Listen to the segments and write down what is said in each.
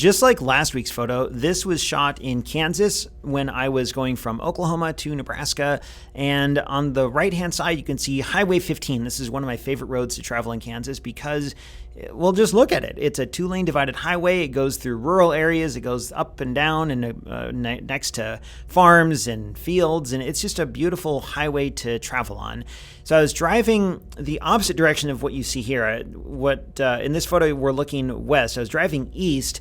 Just like last week's photo, this was shot in Kansas when I was going from Oklahoma to Nebraska. And on the right-hand side, you can see Highway 15. This is one of my favorite roads to travel in Kansas because, well, just look at it. It's a 2-lane divided highway. It goes through rural areas. It goes up and down and next to farms and fields. And it's just a beautiful highway to travel on. So I was driving the opposite direction of what you see here. In this photo, we're looking west. I was driving east,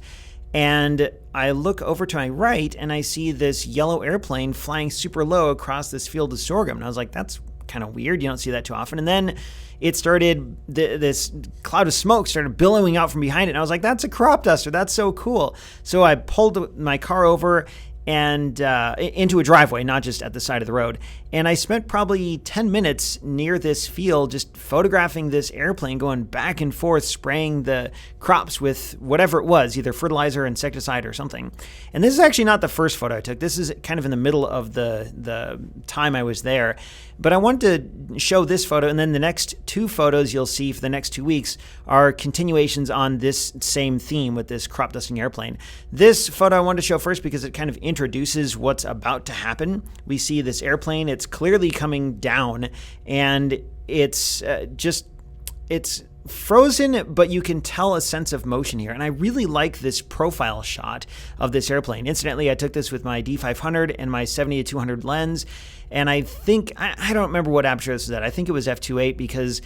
and I look over to my right, and I see this yellow airplane flying super low across this field of sorghum. And I was like, that's kind of weird. You don't see that too often. And then it started, this cloud of smoke started billowing out from behind it. And I was like, that's a crop duster. That's so cool. So I pulled my car over and into a driveway, not just at the side of the road. And I spent probably 10 minutes near this field just photographing this airplane going back and forth, spraying the crops with whatever it was, either fertilizer, insecticide, or something. And this is actually not the first photo I took. This is kind of in the middle of the time I was there. But I wanted to show this photo, and then the next 2 photos you'll see for the next 2 weeks are continuations on this same theme with this crop dusting airplane. This photo I wanted to show first because it kind of introduces what's about to happen. We see this airplane. It's clearly coming down, and it's frozen, but you can tell a sense of motion here. And I really like this profile shot of this airplane. Incidentally, I took this with my D500 and my 70-200 lens. And I think, I don't remember what aperture this was at. I think it was f2.8 because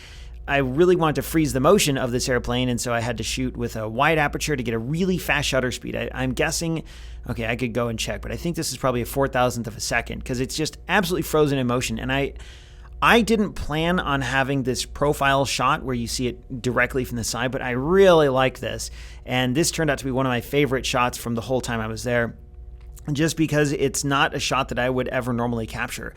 I really wanted to freeze the motion of this airplane. And so I had to shoot with a wide aperture to get a really fast shutter speed. I'm guessing, okay, I could go and check, but I think this is probably a 4,000th of a second because it's just absolutely frozen in motion. And I didn't plan on having this profile shot where you see it directly from the side, but I really like this. And this turned out to be one of my favorite shots from the whole time I was there, just because it's not a shot that I would ever normally capture.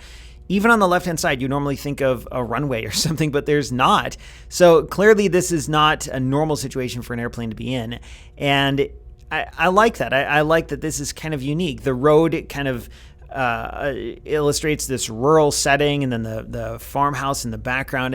Even on the left-hand side, you normally think of a runway or something, but there's not. So clearly this is not a normal situation for an airplane to be in. And I like that. I like that this is kind of unique. The road kind of illustrates this rural setting, and then the farmhouse in the background.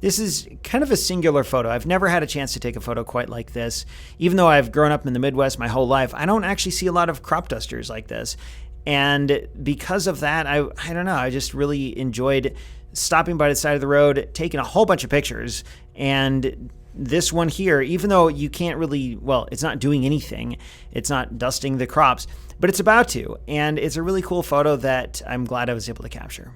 This is kind of a singular photo. I've never had a chance to take a photo quite like this. Even though I've grown up in the Midwest my whole life, I don't actually see a lot of crop dusters like this. And because of that, I don't know, I just really enjoyed stopping by the side of the road, taking a whole bunch of pictures. And this one here, even though you can't really, well, it's not doing anything, it's not dusting the crops, but it's about to. And it's a really cool photo that I'm glad I was able to capture.